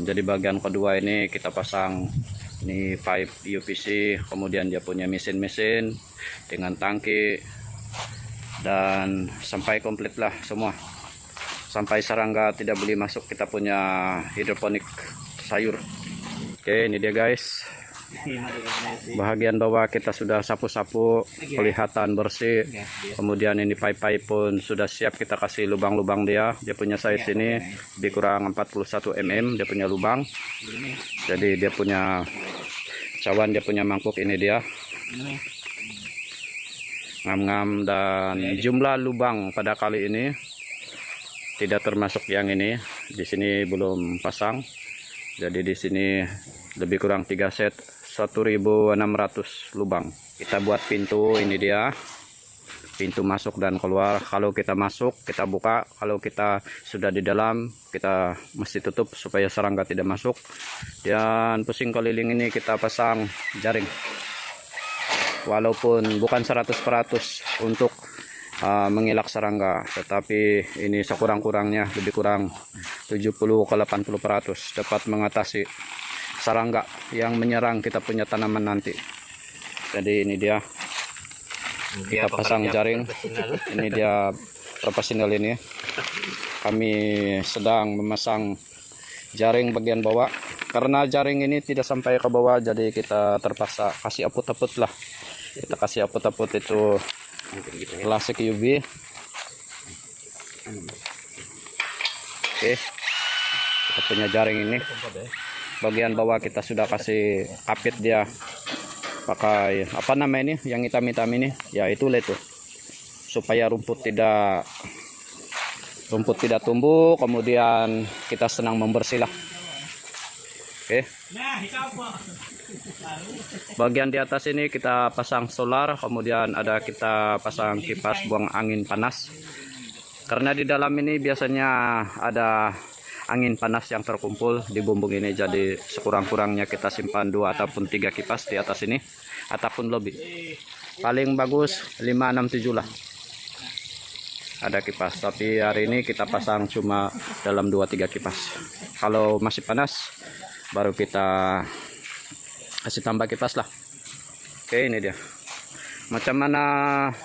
Jadi bagian kedua ini kita pasang ini pipe UPC, kemudian dia punya mesin-mesin dengan tangki, dan sampai komplit lah semua, sampai serangga tidak boleh masuk. Kita punya hidroponik sayur. Oke, ini dia guys. Bahagian bawah kita sudah sapu-sapu, kelihatan bersih. Kemudian ini pipe-pipe pun sudah siap, kita kasih lubang-lubang dia. Dia punya size ini lebih kurang 41 mm dia punya lubang. Jadi dia punya cawan, dia punya mangkuk, ini dia ngam-ngam. Dan jumlah lubang pada kali ini tidak termasuk yang ini, di sini belum pasang. Jadi di sini lebih kurang 3 set, 1.600 lubang. Kita buat pintu, ini dia pintu masuk dan keluar. Kalau kita masuk kita buka, kalau kita sudah di dalam kita mesti tutup supaya serangga tidak masuk. Dan pusing keliling ini kita pasang jaring, walaupun bukan 100% untuk mengelak serangga, tetapi ini sekurang-kurangnya lebih kurang 70 ke 80% dapat mengatasi serangga yang menyerang kita punya tanaman nanti. Jadi ini dia kita pasang jaring. Ini dia profesional ini. Kami sedang memasang jaring bagian bawah, karena jaring ini tidak sampai ke bawah, jadi kita terpaksa kasih aput-aput lah. Kita kasih aput-aput itu klasik UV. Oke, kita punya jaring ini. Bagian bawah kita sudah kasih kapit dia pakai apa namanya ini, yang hitam-hitam ini ya, itu lah itu, supaya rumput tidak tumbuh. Kemudian kita senang membersih lah. Oke, bagian di atas ini kita pasang solar, kemudian ada kita pasang kipas buang angin panas, karena di dalam ini biasanya ada angin panas yang terkumpul di bumbung ini. Jadi sekurang-kurangnya kita simpan 2 ataupun 3 kipas di atas ini, ataupun lebih, paling bagus 5, 6, 7 lah ada kipas. Tapi hari ini kita pasang cuma dalam 2-3 kipas. Kalau masih panas baru kita kasih tambah kipas lah. Oke, ini dia macam mana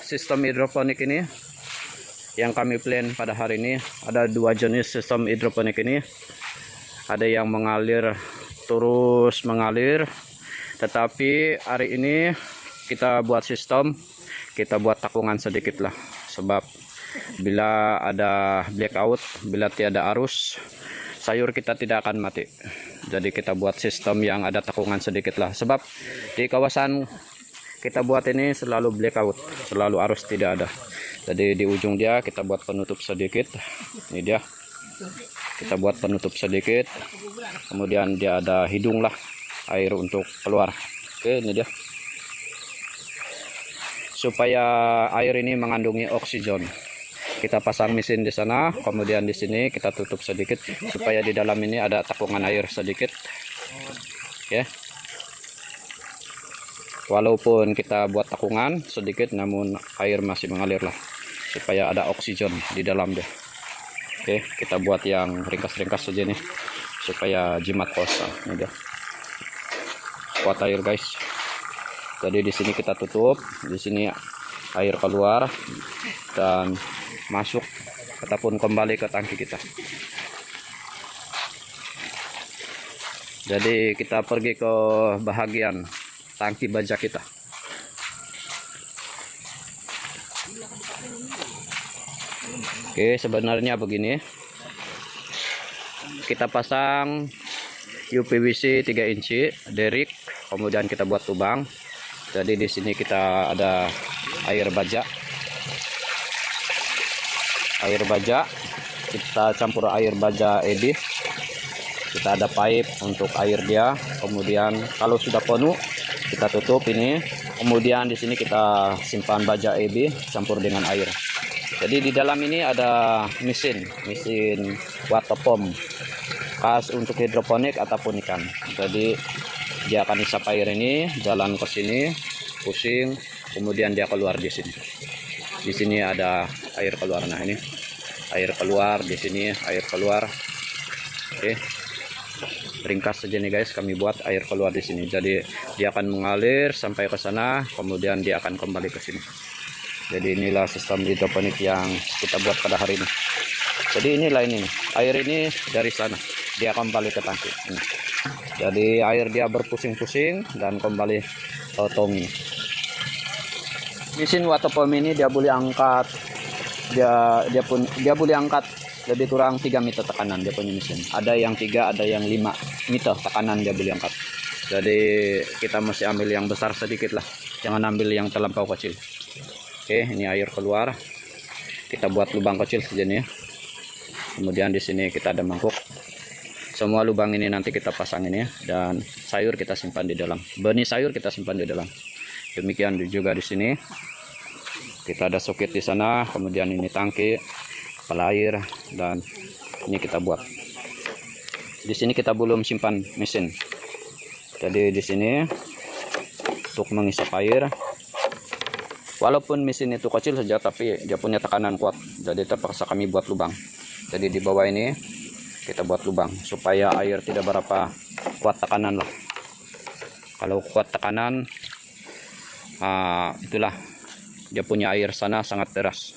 sistem hidroponik ini yang kami plan pada hari ini. Ada 2 jenis sistem hidroponik ini. Ada yang mengalir terus mengalir, tetapi hari ini kita buat sistem, kita buat takungan sedikit lah. Sebab bila ada blackout, bila tiada arus, sayur kita tidak akan mati. Jadi kita buat sistem yang ada takungan sedikit lah. Sebab di kawasan kita buat ini selalu blackout, selalu arus tidak ada. Jadi di ujung dia kita buat penutup sedikit. Ini dia, kita buat penutup sedikit. Kemudian dia ada hidung lah, air untuk keluar. Oke, ini dia, supaya air ini mengandungi oksigen. Kita pasang mesin di sana, kemudian di sini kita tutup sedikit supaya di dalam ini ada tapungan air sedikit. Ya, walaupun kita buat takungan sedikit, namun air masih mengalir lah, supaya ada oksigen di dalam deh. Oke, kita buat yang ringkas-ringkas saja nih, supaya jimat kosa. Ini dia, kuat air guys. Jadi di sini kita tutup, di sini air keluar dan masuk ataupun kembali ke tangki kita. Jadi kita pergi ke bahagian tangki baja kita. Oke, sebenarnya begini, kita pasang UPVC 3 inci derrick, kemudian kita buat lubang. Jadi di sini kita ada air baja, kita campur air baja edi, kita ada pipe untuk air dia. Kemudian kalau sudah penuh kita tutup ini, kemudian di sini kita simpan baja edi campur dengan air. Jadi di dalam ini ada mesin water pump khas untuk hidroponik ataupun ikan. Jadi dia akan isap air ini, jalan ke sini, pusing, kemudian dia keluar di sini. Di sini ada air keluar. Nah, ini air keluar, di sini air keluar. Oke. ringkas saja nih guys, kami buat air keluar di sini. Jadi dia akan mengalir sampai ke sana, kemudian dia akan kembali ke sini. Jadi inilah sistem hidroponik yang kita buat pada hari ini. Jadi inilah ini, air ini dari sana dia kembali ke tangki ini. Jadi air dia berpusing-pusing dan kembali ke tong ini. Mesin water pump ini dia boleh angkat, dia boleh angkat lebih kurang 3 meter tekanan dia punya mesin. Ada yang 3, ada yang 5 meter tekanan dia boleh angkat. Jadi kita mesti ambil yang besar sedikit lah, jangan ambil yang terlampau kecil. Oke, ini air keluar. Kita buat lubang kecil saja nih ya. Kemudian di sini kita ada mangkuk. Semua lubang ini nanti kita pasang ini ya, dan sayur kita simpan di dalam. Benih sayur kita simpan di dalam. Demikian juga di sini. Kita ada soket di sana, kemudian ini tangki, kepala air, dan ini kita buat. Di sini kita belum simpan mesin. Jadi di sini untuk mengisap air. Walaupun mesin itu kecil saja, tapi dia punya tekanan kuat. Jadi terpaksa kami buat lubang. Jadi di bawah ini kita buat lubang supaya air tidak berapa kuat tekanan lah. Kalau kuat tekanan, itulah dia punya air sana sangat deras.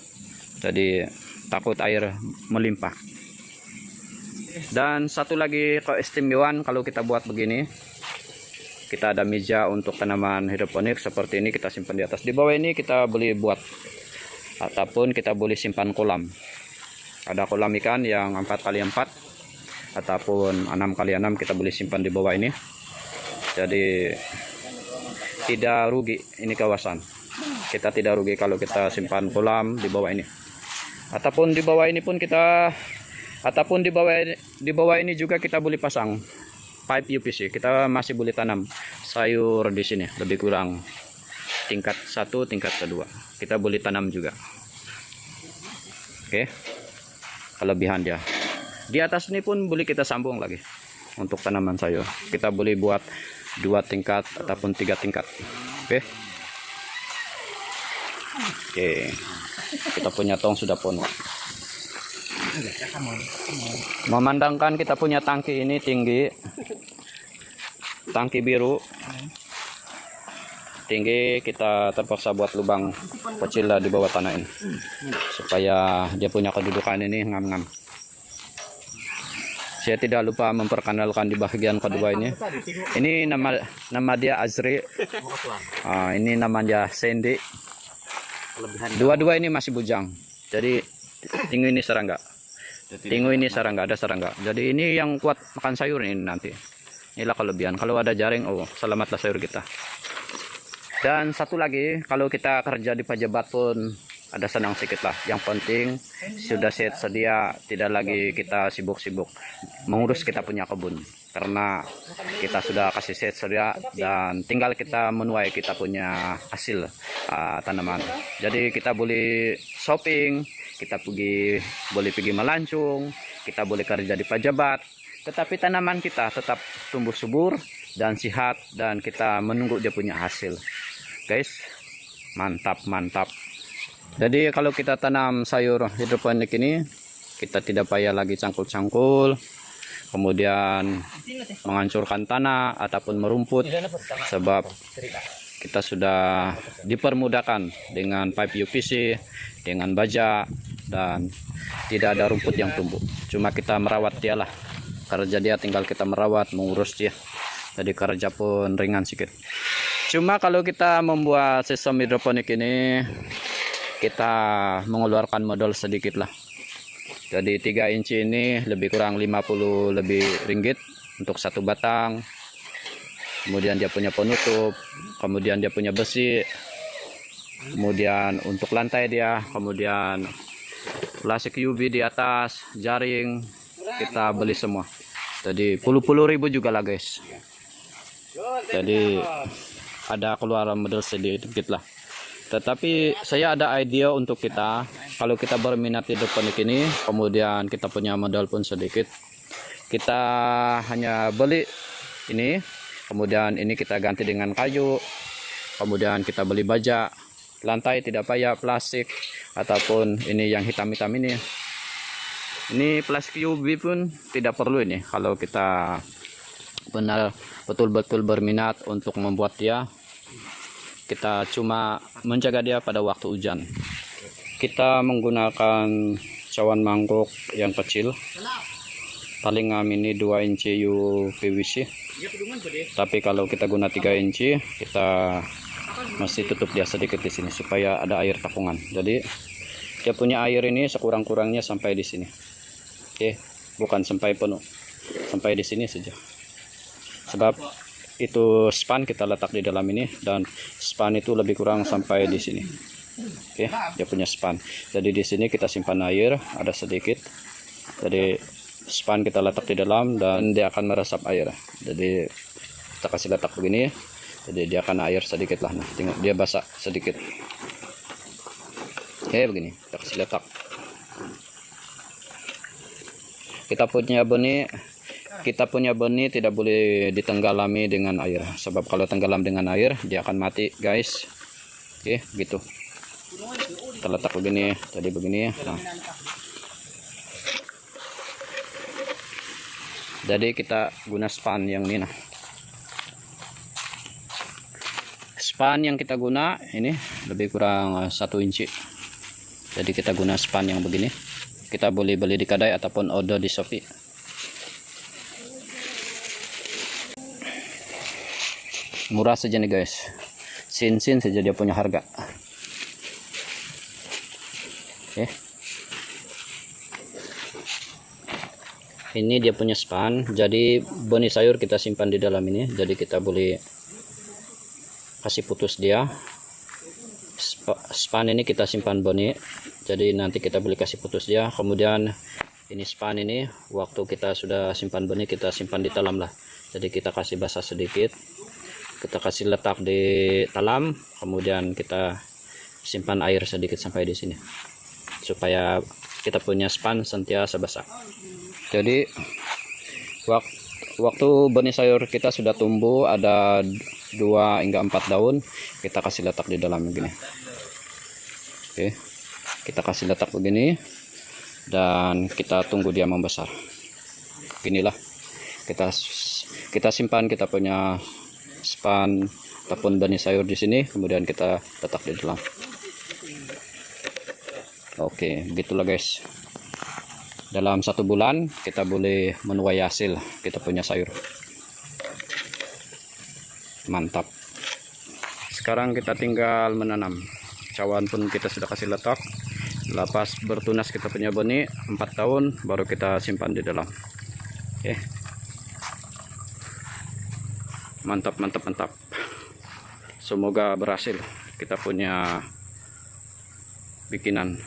Jadi takut air melimpah. Dan satu lagi keistimewaan kalau kita buat begini, kita ada meja untuk tanaman hidroponik seperti ini, kita simpan di atas. Di bawah ini kita boleh buat ataupun kita boleh simpan kolam. Ada kolam ikan yang 4x4 ataupun 6x6 kita boleh simpan di bawah ini. Jadi tidak rugi ini kawasan. Kita tidak rugi kalau kita simpan kolam di bawah ini. Ataupun di bawah ini pun kita, ataupun di bawah ini juga kita boleh pasang pipe UPC. Kita masih boleh tanam sayur di sini, lebih kurang tingkat 1, tingkat kedua. Kita boleh tanam juga. Oke. Kelebihan dia. Di atas ini pun boleh kita sambung lagi untuk tanaman sayur. Kita boleh buat 2 tingkat ataupun 3 tingkat. Oke. Oke. Kita punya tong sudah penuh. Memandangkan kita punya tangki ini tinggi, tangki biru tinggi, kita terpaksa buat lubang kecil lah di bawah tanah ini supaya dia punya kedudukan ini ngam-ngam. Saya tidak lupa memperkenalkan di bagian kedua ini nama dia Azri, ini nama dia Sandy. Dua-dua ini masih bujang, jadi tinggi ini serangga. Tinggu ini serangga, ada serangga. Jadi ini yang kuat makan sayur ini nanti. Inilah kelebihan. Kalau ada jaring, oh selamatlah sayur kita. Dan satu lagi, kalau kita kerja di pejabat pun ada senang sedikit lah. Yang penting sudah set sedia, tidak lagi kita sibuk-sibuk mengurus kita punya kebun. Karena kita sudah kasih set sedia dan tinggal kita menuai kita punya hasil tanaman. Jadi kita boleh shopping, kita boleh pergi melancung, kita boleh kerja di pejabat, tetapi tanaman kita tetap tumbuh subur dan sehat, dan kita menunggu dia punya hasil. Guys, mantap. Jadi kalau kita tanam sayur hidroponik ini, kita tidak payah lagi cangkul-cangkul, kemudian menghancurkan tanah ataupun merumput, sebab kita sudah dipermudahkan dengan pipe UPC, dengan baja, dan tidak ada rumput yang tumbuh. Cuma kita merawat dia lah. Kerja dia tinggal kita merawat, mengurus dia. Jadi kerja pun ringan sedikit. Cuma kalau kita membuat sistem hidroponik ini, kita mengeluarkan modal sedikit lah. Jadi 3 inci ini lebih kurang 50 lebih ringgit untuk satu batang. Kemudian dia punya penutup, kemudian dia punya besi, kemudian untuk lantai dia, kemudian plastik UV di atas, jaring, kita beli semua. Jadi puluh ribu juga lah guys. Jadi ada keluaran modal sedikit lah. Tetapi saya ada ide untuk kita, kalau kita berminat hidroponik ini, kemudian kita punya modal pun sedikit, kita hanya beli ini, kemudian ini kita ganti dengan kayu, kemudian kita beli baja, lantai tidak payah plastik, ataupun ini yang hitam-hitam ini. Ini plastik UV pun tidak perlu ini kalau kita benar betul-betul berminat untuk membuat dia. Kita cuma menjaga dia pada waktu hujan. Kita menggunakan cawan mangkok yang kecil. Paling ini 2 inci UPVC. Tapi kalau kita guna 3 inci, kita masih tutup dia sedikit di sini supaya ada air tapungan. Jadi dia punya air ini sekurang-kurangnya sampai di sini. Oke, bukan sampai penuh, sampai di sini saja. Sebab itu span kita letak di dalam ini, dan span itu lebih kurang sampai di sini. Oke, dia punya span. Jadi di sini kita simpan air ada sedikit. Jadi span kita letak di dalam dan dia akan meresap air. Jadi kita kasih letak begini. Jadi dia akan air sedikit lah. Nah, tengok dia basah sedikit. Oke, begini kita kasih letak. Kita punya benih tidak boleh ditenggelami dengan air, sebab kalau tenggelam dengan air dia akan mati, guys. Oke, gitu. Kita letak begini, jadi begini. Nah. Jadi kita guna span yang ini. Nah. Span yang kita guna ini lebih kurang 1 inci. Jadi kita guna span yang begini. Kita boleh beli di kedai ataupun order di Shopee. Murah saja nih guys. Sin saja dia punya harga. Oke. Ini dia punya span. Jadi benih sayur kita simpan di dalam ini. Jadi kita boleh kasih putus dia. Span ini kita simpan benih. Jadi nanti kita boleh kasih putus dia. Kemudian ini span ini waktu kita sudah simpan benih kita simpan di talam lah. Jadi kita kasih basah sedikit. Kita kasih letak di talam. Kemudian kita simpan air sedikit sampai di sini. Supaya kita punya span sentiasa basah. Jadi waktu benih sayur kita sudah tumbuh ada 2 hingga 4 daun, kita kasih letak di dalam begini. Oke, kita kasih letak begini dan kita tunggu dia membesar. Inilah kita simpan kita punya span ataupun benih sayur di sini, kemudian kita letak di dalam. Oke, begitulah guys. Dalam 1 bulan kita boleh menuai hasil kita punya sayur. Mantap. Sekarang kita tinggal menanam. Cawan pun kita sudah kasih letak. Lepas bertunas kita punya benih 4 tahun baru kita simpan di dalam. Oke. Mantap. Semoga berhasil kita punya bikinan.